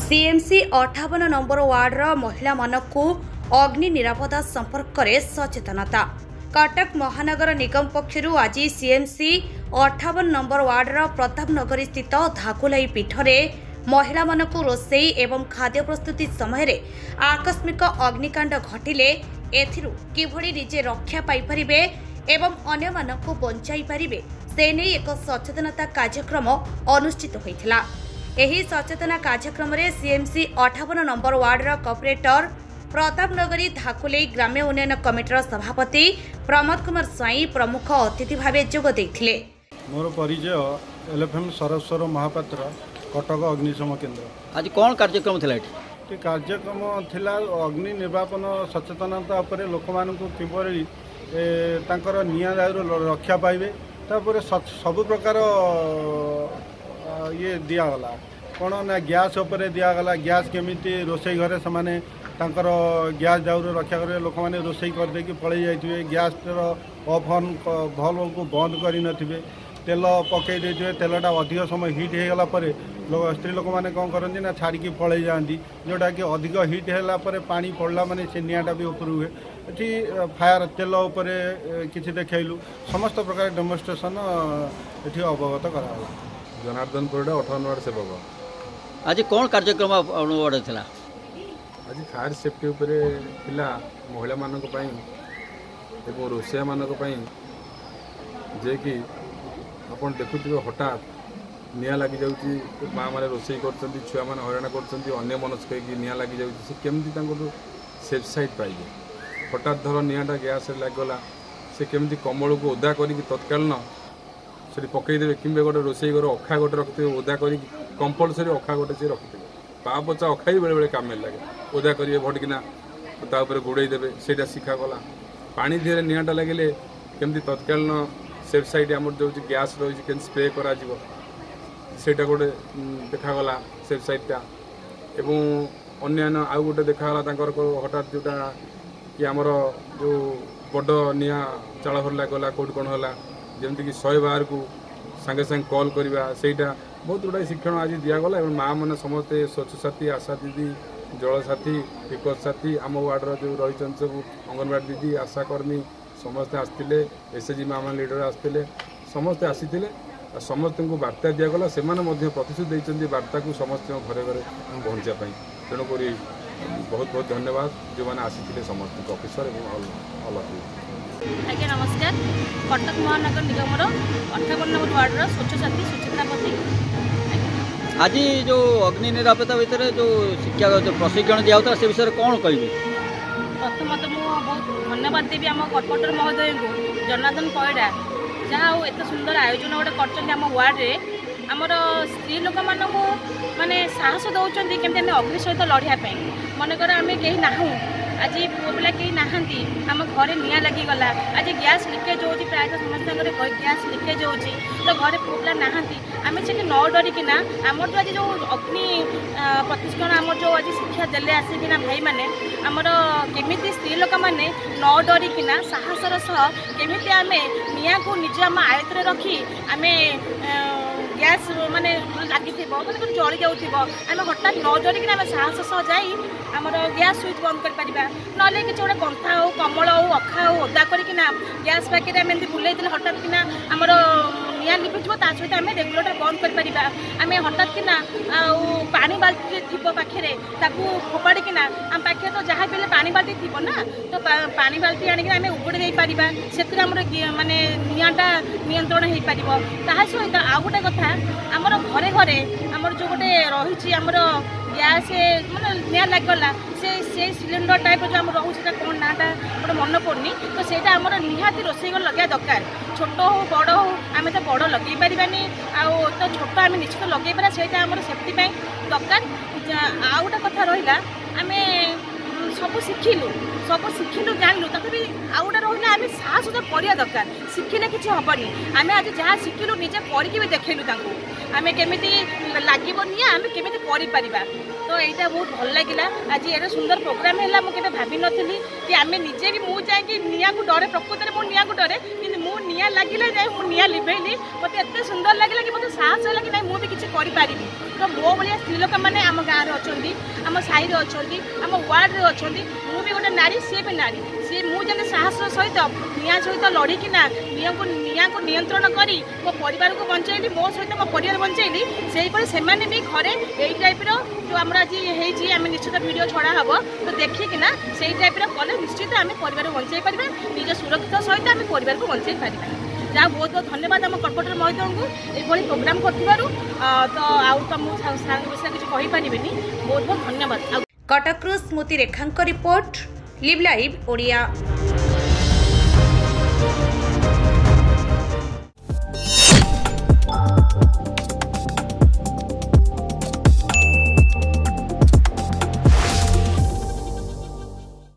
CMC 58 number वार्डर महिला मानकु अग्नि निरापदा संपर्क में सचेतनता। कटक महानगर निगम पक्षरु आज सीएमसी 58 नंबर वार्डर प्रतापनगर स्थित धाकुलाई पीठरे महिला मानकु रोषेई एवं खाद्य प्रस्तुति समय आकस्मिक अग्निकांड घटिले एथिरु किभଳି निजे रक्षा पाई परिबे एवं अन्य मानकु बंचाई परिबे से नै एक सचेतनता कार्यक्रम अनुष्ठित होइथिला। एही सचेतना कार्यक्रम में सीएमसी 58 नंबर वार्डर कॉर्पोरेटर प्रतापनगरी धाकुलाई ग्राम्य उन्नयन कमिटर सभापति प्रमोद कुमार स्वाई प्रमुख अतिथि भाव जोग देथिले। मोर परिचय एलएफएम सरस्वर महापात्र कटक अग्निशम केन्द्र। आज कौन कार्यक्रम थिला? कार्यक्रम थिला अग्नि निर्वापन सचेतनता उपरे लोक मानकु किबरी तांकर निया दायरू रक्षा पाइबे तापर सब प्रकार ये दिगला कौन ना गैस उपरे दिगला गैस केमिति रोषे घरे से तांकर गैस दाउर रक्षा करे लोक मैंने रोषे करदे कि पलि जाइए गैस ऑफन भल को बंद कर नथिबे तेल पकई देते तेलटा अधिक समय हिट होगला स्त्री लोक मैंने कौन करती ना छाड़ी पलि जाती जोटा कि अधिक हिट होगा पानी पड़ला माने से निआटा भी ऊपर हुए ये फायर तेल उपर किसी देखलु समस्त प्रकार डेमोन्स्ट्रेशन ये अवगत करा। जनार्दन परिडा 58 वार्ड सेवक। आज कौन कार्यक्रम था? आज फायर सेफ्टी उपरे पिला महिला मानक पई एवं रोषिया मानक पई जे कि अपन देखुथिबे हठात निया लगी जाउची माँ माने रोषे करछंती छुआ माने हराना करछंती अन्य मनस्क कि निया लगी जाउची से केमती तांको सेफ साइड पाइबे हठात धर नियाटा गैस लागला से केमती कमल को ओदा करी तत्काल न से पकईदेवे कि गोटे रोषे घर अखा गोटे रखिथे ओदा कर कंपलसरी अखा गोटे से रखिथे पा पचा अखा ही बेले बेले काम लगे ओदा करेंगे भटकिना गोड़ेदेवे से शिखा गला पानी धीरे निआटा लगे केमती तत्काल न सेफ साइड आम जो गैस रही के स्प्रे करा गोटे देखागला सेफ साइडटा एवं अन्य आउ गोटे देखागला हठात जोटा कि आमर जो बड़ निआ चाल हरला गला कौट कौन है जमती कि 100 बार को सांगे सांगे कॉल करवा सेटा बहुत गुड़ा शिक्षण आज दिगला माँ मैंने समस्ते स्वच्छ साथी आशा दीदी जल साथी विपद साथी आम वार्डर जो रही सब अंगनवाड़ी दीदी आशाकर्मी समस्ते आसते एसएचजी माँ मान लीडर आसते समस्ते आसी समस्त को वार्ता दिगला से प्रतिश्रुति देते वार्ता को समस्त घरे घरे पहुँचापी तेणुक बहुत बहुत धन्यवाद जो मैंने आसी समस्त ऑफिसर ऑल आज्ञा नमस्कार। कटक महानगर निगम 58 नंबर वार्डर स्वच्छ साथी सूचनापति। आज जो अग्नि निरापत्ता भितर जो शिक्षा जो प्रशिक्षण दिया होता से विषय कौन कहि? प्रथमत मुझे बहुत धन्यवाद देवी आम कॉर्पोरेटर महोदय को जनार्दन परिडा जहाँ एत सुंदर आयोजन गोटे कर वार्ड्रे आमर स्त्री लोक माने साहस दौरान केमती अग्नि सहित लड़ाई मनकर आम कहीं ना आज पुओ पिला कहीं नहांती आम घरे निया लगिगला आज गैस लिकेज हो प्रायः समस्त गैस लिकेज हो तो घरे पुओ पिला नहांती आम से न डरिकिना आमर जो आज जो अग्नि प्रतिष्ठान आम जो आज शिक्षा देले आसिकिना भाई मैंने आमर केमिति स्त्री लोक मैंने न डरिकिना साहसर सह केमिति आम निया को निज आम आयत्रे रखी आम गैस माने लगी माने जली जाऊँ आम हठात न डरिकिना आम साहस सह जाई आमर गैस स्विच बंद कर पारिबा नले कि गोटे कंथा हो कमल हो अखा हो ओदा करकिना गैस पैकेट आम एमती बुलाई हठात किना आमर निया लिभिज ता सहित आम रेगुलेटर बंद कर पारिबा आम हठात किना पानी बाल्टी थी पाखे फोपाड़िकिना आम पाखे तो जहाँ भी पानी बाल्टी थी ना तो पानी बाल्टी आणिक आम उगड़ी दे पारिबा से माने नियाटा नियंत्रण हो पार ता सहित आउ गोटे कथा आमर घरे घरे आमर जो गोटे रही आमर गैस माने निया लागला से सिलिंडर टाइप जो आम रोचे कौन नाटा गोटे मन पड़नी तो सेटा आमर निहाती रोषे घर लगे दरकार छोट हो बड़ हो आम तो बड़ लगे पारानी तो छोट आम निश्चित लगे पारा से आमर सेफ्टी दरकार। आउ गोटे कथा रहा आम सब शिखिलु जानलु तथापि आउ गोटे रहा आम साहस करा दरकार शिखिले किसी हेनी आम आज जहाँ शिखिलु निजे करके भी देखलु आम केमिति लगे निआ आम केमिति करिपरिबा तो यहाँ बहुत भल लगे। आज ये सुंदर प्रोग्राम है मुझे भाभी नी कि आम निजे भी मुझे निया को डरे प्रकृत में निया को डरे कि निया लगिला जाए मु निया लिभेली मत एते सुंदर लागला कि मते साहस होला कि नहीं मु भी किछि करि पारिबी तो मो बलिया स्त्री लोक माने आम गाँव रे अछंती आम साई रे अछंती आम वार्ड रे अछंती मु भी गोटे नारी सी भी नारी सी मु जने साहस सहित निया सहित लड़ी कि ना निया को नियंत्रण करी मो परिवार को बंचैली मो सहित मो परिवार बंचैली सेही पर से माने भी घरे एई टाइप रो जो हमरा आज हेजी आम निश्चित वीडियो छड़ा हबो तो देखि कि ना सेही टाइप रो कले निश्चित आम परिवार बंचाई परिबा निज सुरक्षित सहित आम परिवार को बंचाई परिबा जहाँ बहुत बहुत धन्यवाद आम कॉर्पोरेटर महोदय को ये प्रोग्राम कर तो आउ तो मुझे विषय किसी कहीपरि बहुत बहुत धन्यवाद। कटक स्मृति रेखा रिपोर्ट लिव लाइव ओडिया।